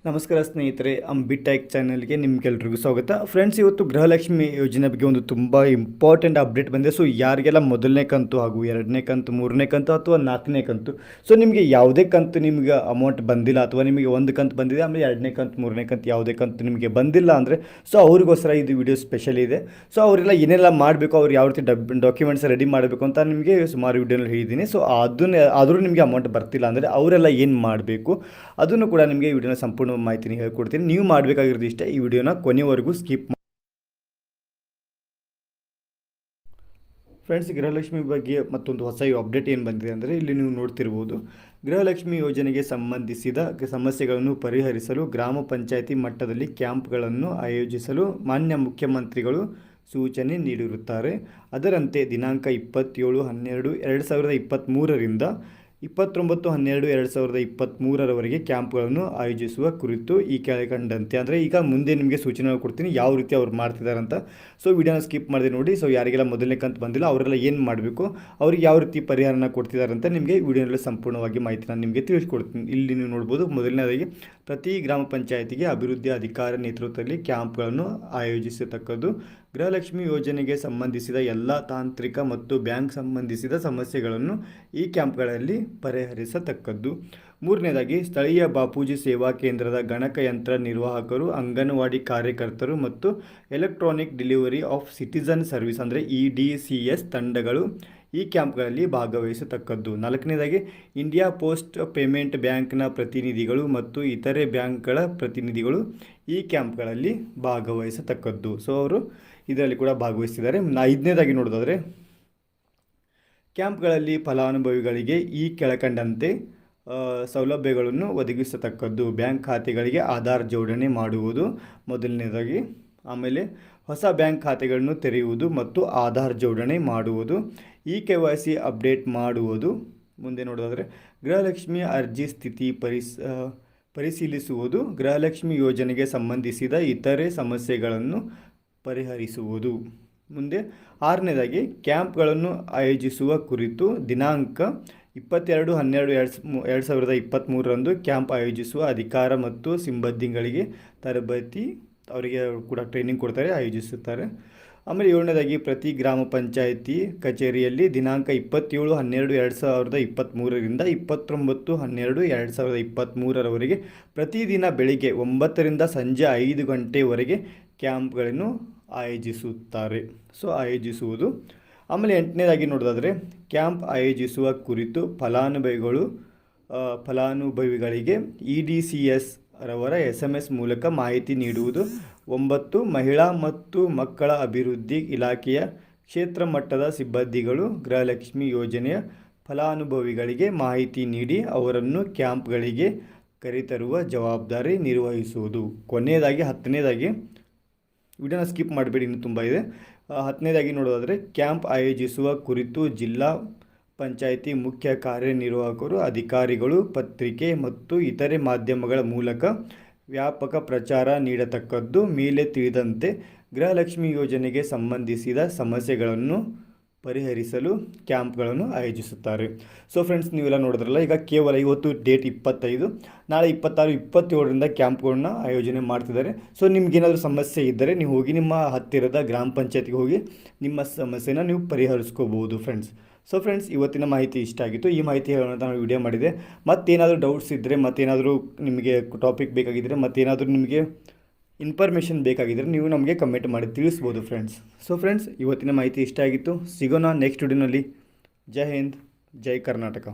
ನಮಸ್ಕಾರ ಸ್ನೇಹಿತರೆ, ಬಿಟೆಕ್ ಚಾನಲ್ಗೆ ನಿಮ್ಗೆಲ್ರಿಗೂ ಸ್ವಾಗತ. ಫ್ರೆಂಡ್ಸ್, ಇವತ್ತು ಗೃಹಲಕ್ಷ್ಮಿ ಯೋಜನೆ ಬಗ್ಗೆ ಒಂದು ತುಂಬ ಇಂಪಾರ್ಟೆಂಟ್ ಅಪ್ಡೇಟ್ ಬಂದಿದೆ. ಸೊ ಯಾರಿಗೆಲ್ಲ ಮೊದಲನೇ ಕಂತು ಹಾಗೂ ಎರಡನೇ ಕಂತು, ಮೂರನೇ ಕಂತು ಅಥವಾ ನಾಲ್ಕನೇ ಕಂತು, ಸೊ ನಿಮಗೆ ಯಾವುದೇ ಕಂತು ನಿಮಗೆ ಅಮೌಂಟ್ ಬಂದಿಲ್ಲ ಅಥವಾ ನಿಮಗೆ ಒಂದು ಕಂತು ಬಂದಿದೆ, ಆಮೇಲೆ ಎರಡನೇ ಕಂತು, ಮೂರನೇ ಕಂತು ಯಾವುದೇ ಕಂತು ನಿಮಗೆ ಬಂದಿಲ್ಲ ಅಂದರೆ ಸೊ ಅವ್ರಿಗೋಸ್ಕರ ಇದು ವಿಡಿಯೋ ಸ್ಪೆಷಲ್ ಇದೆ. ಸೊ ಅವರೆಲ್ಲ ಏನೆಲ್ಲ ಮಾಡಬೇಕು, ಅವ್ರು ಯಾವ ರೀತಿ ಡಾಕ್ಯುಮೆಂಟ್ಸ್ ರೆಡಿ ಮಾಡಬೇಕು ಅಂತ ನಿಮಗೆ ಸುಮಾರು ವಿಡಿಯೋನಲ್ಲಿ ಹೇಳಿದ್ದೀನಿ. ಸೊ ಆದರೂ ನಿಮಗೆ ಅಮೌಂಟ್ ಬರ್ತಿಲ್ಲ ಅಂದರೆ ಅವರೆಲ್ಲ ಏನು ಮಾಡಬೇಕು ಅದನ್ನು ಕೂಡ ನಿಮಗೆ ಈ ವಿಡಿಯೋನ ಸಂಪೂರ್ಣ ಮಾಹಿತಿ ಹೇಳ್ಕೊಡ್ತೀನಿ. ನೀವು ಮಾಡಬೇಕಾಗಿರೋದು ಇಷ್ಟೇ, ಈ ವಿಡಿಯೋನ ಕೊನೆವರೆಗೂ ಸ್ಕಿಪ್ ಮಾಡಿ. ಫ್ರೆಂಡ್ಸ್, ಗೃಹಲಕ್ಷ್ಮಿ ಬಗ್ಗೆ ಮತ್ತೊಂದು ಹೊಸ ಅಪ್ಡೇಟ್ ಏನು ಬಂದಿದೆ ಅಂದರೆ, ಇಲ್ಲಿ ನೀವು ನೋಡ್ತಿರ್ಬೋದು, ಗೃಹಲಕ್ಷ್ಮಿ ಯೋಜನೆಗೆ ಸಂಬಂಧಿಸಿದ ಸಮಸ್ಯೆಗಳನ್ನು ಪರಿಹರಿಸಲು ಗ್ರಾಮ ಪಂಚಾಯಿತಿ ಮಟ್ಟದಲ್ಲಿ ಕ್ಯಾಂಪ್ಗಳನ್ನು ಆಯೋಜಿಸಲು ಮಾನ್ಯ ಮುಖ್ಯಮಂತ್ರಿಗಳು ಸೂಚನೆ ನೀಡಿರುತ್ತಾರೆ. ಅದರಂತೆ ದಿನಾಂಕ 27/12/2023ರಿಂದ 29/12/2023ರವರೆಗೆ ಕ್ಯಾಂಪ್ಗಳನ್ನು ಆಯೋಜಿಸುವ ಕುರಿತು ಈ ಕೆಳಕಂಡಂತೆ, ಅಂದರೆ ಈಗ ಮುಂದೆ ನಿಮಗೆ ಸೂಚನೆ ಕೊಡ್ತೀನಿ ಯಾವ ರೀತಿ ಅವ್ರು ಮಾಡ್ತಿದ್ದಾರೆ ಅಂತ. ಸೊ ವಿಡಿಯೋನ ಸ್ಕಿಪ್ ಮಾಡಿದೆ ನೋಡಿ. ಸೊ ಯಾರಿಗೆಲ್ಲ ಮೊದಲನೇ ಕಂತು ಬಂದಿಲ್ಲ ಅವರೆಲ್ಲ ಏನು ಮಾಡಬೇಕು, ಅವ್ರಿಗೆ ಯಾವ ರೀತಿ ಪರಿಹಾರನ ಕೊಡ್ತಿದ್ದಾರೆ ಅಂತ ನಿಮಗೆ ವಿಡಿಯೋನಲ್ಲಿ ಸಂಪೂರ್ಣವಾಗಿ ಮಾಹಿತಿ ನಾನು ನಿಮಗೆ ತಿಳಿಸ್ಕೊಡ್ತೀನಿ. ಇಲ್ಲಿ ನೀವು ನೋಡ್ಬೋದು, ಮೊದಲನೇದಾಗಿ ಪ್ರತಿ ಗ್ರಾಮ ಪಂಚಾಯಿತಿಗೆ ಅಭಿವೃದ್ಧಿ ಅಧಿಕಾರಿ ನೇತೃತ್ವದಲ್ಲಿ ಕ್ಯಾಂಪ್ಗಳನ್ನು ಆಯೋಜಿಸತಕ್ಕದ್ದು. ಗೃಹಲಕ್ಷ್ಮಿ ಯೋಜನೆಗೆ ಸಂಬಂಧಿಸಿದ ಎಲ್ಲ ತಾಂತ್ರಿಕ ಮತ್ತು ಬ್ಯಾಂಕ್ ಸಂಬಂಧಿಸಿದ ಸಮಸ್ಯೆಗಳನ್ನು ಈ ಕ್ಯಾಂಪ್ಗಳಲ್ಲಿ ಪರಿಹರಿಸತಕ್ಕದ್ದು. ಮೂರನೇದಾಗಿ, ಸ್ಥಳೀಯ ಬಾಪೂಜಿ ಸೇವಾ ಕೇಂದ್ರದ ಗಣಕಯಂತ್ರ ನಿರ್ವಾಹಕರು, ಅಂಗನವಾಡಿ ಕಾರ್ಯಕರ್ತರು ಮತ್ತು electronic delivery of citizen service ಅಂದರೆ EDCS ತಂಡಗಳು ಈ ಕ್ಯಾಂಪ್ಗಳಲ್ಲಿ ಭಾಗವಹಿಸತಕ್ಕದ್ದು. ನಾಲ್ಕನೇದಾಗಿ, ಇಂಡಿಯಾ ಪೋಸ್ಟ್ ಪೇಮೆಂಟ್ ಬ್ಯಾಂಕ್ನ ಪ್ರತಿನಿಧಿಗಳು ಮತ್ತು ಇತರೆ ಬ್ಯಾಂಕ್ಗಳ ಪ್ರತಿನಿಧಿಗಳು ಈ ಕ್ಯಾಂಪ್ಗಳಲ್ಲಿ ಭಾಗವಹಿಸತಕ್ಕದ್ದು. ಸೊ ಅವರು ಇದರಲ್ಲಿ ಕೂಡ ಭಾಗವಹಿಸಿದ್ದಾರೆ. ಐದನೇದಾಗಿ ನೋಡೋದಾದರೆ, ಕ್ಯಾಂಪ್ಗಳಲ್ಲಿ ಫಲಾನುಭವಿಗಳಿಗೆ ಈ ಕೆಳಕಂಡಂತೆ ಸೌಲಭ್ಯಗಳನ್ನು ಒದಗಿಸತಕ್ಕದ್ದು. ಬ್ಯಾಂಕ್ ಖಾತೆಗಳಿಗೆ ಆಧಾರ್ ಜೋಡಣೆ ಮಾಡುವುದು ಮೊದಲನೇದಾಗಿ. ಆಮೇಲೆ ಹೊಸ ಬ್ಯಾಂಕ್ ಖಾತೆಗಳನ್ನು ತೆರೆಯುವುದು ಮತ್ತು ಆಧಾರ್ ಜೋಡಣೆ ಮಾಡುವುದು. KYC ಅಪ್ಡೇಟ್ ಮಾಡುವುದು. ಮುಂದೆ ನೋಡೋದಾದರೆ, ಗೃಹಲಕ್ಷ್ಮಿ ಅರ್ಜಿ ಸ್ಥಿತಿ ಪರಿಶೀಲಿಸುವುದು. ಗೃಹಲಕ್ಷ್ಮಿ ಯೋಜನೆಗೆ ಸಂಬಂಧಿಸಿದ ಇತರೆ ಸಮಸ್ಯೆಗಳನ್ನು ಪರಿಹರಿಸುವುದು. ಮುಂದೆ ಆರನೇದಾಗಿ, ಕ್ಯಾಂಪ್ಗಳನ್ನು ಆಯೋಜಿಸುವ ಕುರಿತು ದಿನಾಂಕ 22/12/2023ರಂದು ಕ್ಯಾಂಪ್ ಆಯೋಜಿಸುವ ಅಧಿಕಾರ ಮತ್ತು ಸಿಬ್ಬಂದಿಗಳಿಗೆ ತರಬೇತಿ, ಅವರಿಗೆ ಕೂಡ ಟ್ರೈನಿಂಗ್ ಕೊಡ್ತಾರೆ, ಆಯೋಜಿಸುತ್ತಾರೆ. ಆಮೇಲೆ ಏಳನೇದಾಗಿ, ಪ್ರತಿ ಗ್ರಾಮ ಪಂಚಾಯಿತಿ ಕಚೇರಿಯಲ್ಲಿ ದಿನಾಂಕ 27/12/2023ರಿಂದ 29/12/2023ರವರೆಗೆ ಪ್ರತಿದಿನ ಬೆಳಿಗ್ಗೆ 9ರಿಂದ ಸಂಜೆ 5 ಗಂಟೆವರೆಗೆ ಕ್ಯಾಂಪ್ಗಳನ್ನು ಆಯೋಜಿಸುತ್ತಾರೆ. ಸೊ ಆಯೋಜಿಸುವುದು. ಆಮೇಲೆ ಎಂಟನೇದಾಗಿ ನೋಡೋದಾದರೆ, ಕ್ಯಾಂಪ್ ಆಯೋಜಿಸುವ ಕುರಿತು ಫಲಾನುಭವಿಗಳಿಗೆ EDCS ರವರ SMS ಮೂಲಕ ಮಾಹಿತಿ ನೀಡುವುದು. 9, ಮಹಿಳಾ ಮತ್ತು ಮಕ್ಕಳ ಅಭಿವೃದ್ಧಿ ಇಲಾಖೆಯ ಕ್ಷೇತ್ರ ಮಟ್ಟದ ಸಿಬ್ಬಂದಿಗಳು ಗೃಹಲಕ್ಷ್ಮಿ ಯೋಜನೆಯ ಫಲಾನುಭವಿಗಳಿಗೆ ಮಾಹಿತಿ ನೀಡಿ ಅವರನ್ನು ಕ್ಯಾಂಪ್ಗಳಿಗೆ ಕರೆತರುವ ಜವಾಬ್ದಾರಿ ನಿರ್ವಹಿಸುವುದು. ಕೊನೆಯದಾಗಿ 10ನೇದಾಗಿ, ವಿಡಿಯೋನ ಸ್ಕಿಪ್ ಮಾಡಬೇಡಿ, ಇನ್ನೂ ತುಂಬ ಇದೆ. 10ನೇದಾಗಿ ನೋಡೋದಾದರೆ, ಕ್ಯಾಂಪ್ ಆಯೋಜಿಸುವ ಕುರಿತು ಜಿಲ್ಲಾ ಪಂಚಾಯಿತಿ ಮುಖ್ಯ ಕಾರ್ಯನಿರ್ವಾಹಕರು, ಅಧಿಕಾರಿಗಳು ಪತ್ರಿಕೆ ಮತ್ತು ಇತರೆ ಮಾಧ್ಯಮಗಳ ಮೂಲಕ ವ್ಯಾಪಕ ಪ್ರಚಾರ ನೀಡತಕ್ಕದ್ದು. ಮೇಲೆ ತಿಳಿದಂತೆ ಗೃಹಲಕ್ಷ್ಮಿ ಯೋಜನೆಗೆ ಸಂಬಂಧಿಸಿದ ಸಮಸ್ಯೆಗಳನ್ನು ಪರಿಹರಿಸಲು ಕ್ಯಾಂಪ್ಗಳನ್ನು ಆಯೋಜಿಸುತ್ತಾರೆ. ಸೊ ಫ್ರೆಂಡ್ಸ್, ನೀವೆಲ್ಲ ನೋಡಿದ್ರಲ್ಲ, ಈಗ ಕೇವಲ ಇವತ್ತು ಡೇಟ್ 25, ನಾಳೆ 26, 27ರಿಂದ ಕ್ಯಾಂಪ್ಗಳನ್ನ ಆಯೋಜನೆ ಮಾಡ್ತಿದ್ದಾರೆ. ಸೊ ನಿಮ್ಗೇನಾದರೂ ಸಮಸ್ಯೆ ಇದ್ದರೆ ನೀವು ಹೋಗಿ ನಿಮ್ಮ ಹತ್ತಿರದ ಗ್ರಾಮ ಪಂಚಾಯತಿಗೆ ಹೋಗಿ ನಿಮ್ಮ ಸಮಸ್ಯೆನ ನೀವು ಪರಿಹರಿಸ್ಕೋಬೋದು ಫ್ರೆಂಡ್ಸ್. ಸೊ ಫ್ರೆಂಡ್ಸ್, ಇವತ್ತಿನ ಮಾಹಿತಿ ಇಷ್ಟ ಆಗಿತ್ತು. ಈ ಮಾಹಿತಿ ಹೇಳೋಣ ಅಂತ ನಾನು ವಿಡಿಯೋ ಮಾಡಿದೆ. ಮತ್ತೇನಾದರೂ ಡೌಟ್ಸ್ ಇದ್ದರೆ, ಮತ್ತೇನಾದರೂ ನಿಮಗೆ ಟಾಪಿಕ್ ಬೇಕಾಗಿದ್ದರೆ, ಮತ್ತೇನಾದರೂ ನಿಮಗೆ ಇನ್ಫಾರ್ಮೇಷನ್ ಬೇಕಾಗಿದ್ದರೆ ನೀವು ನಮಗೆ ಕಮೆಂಟ್ ಮಾಡಿ ತಿಳಿಸ್ಬೋದು ಫ್ರೆಂಡ್ಸ್. ಸೊ ಫ್ರೆಂಡ್ಸ್, ಇವತ್ತಿನ ಮಾಹಿತಿ ಇಷ್ಟ ಆಗಿತ್ತು. ಸಿಗೋಣ ನೆಕ್ಸ್ಟ್ ವಿಡಿಯೋನಲ್ಲಿ. ಜೈ ಹಿಂದ್, ಜೈ ಕರ್ನಾಟಕ.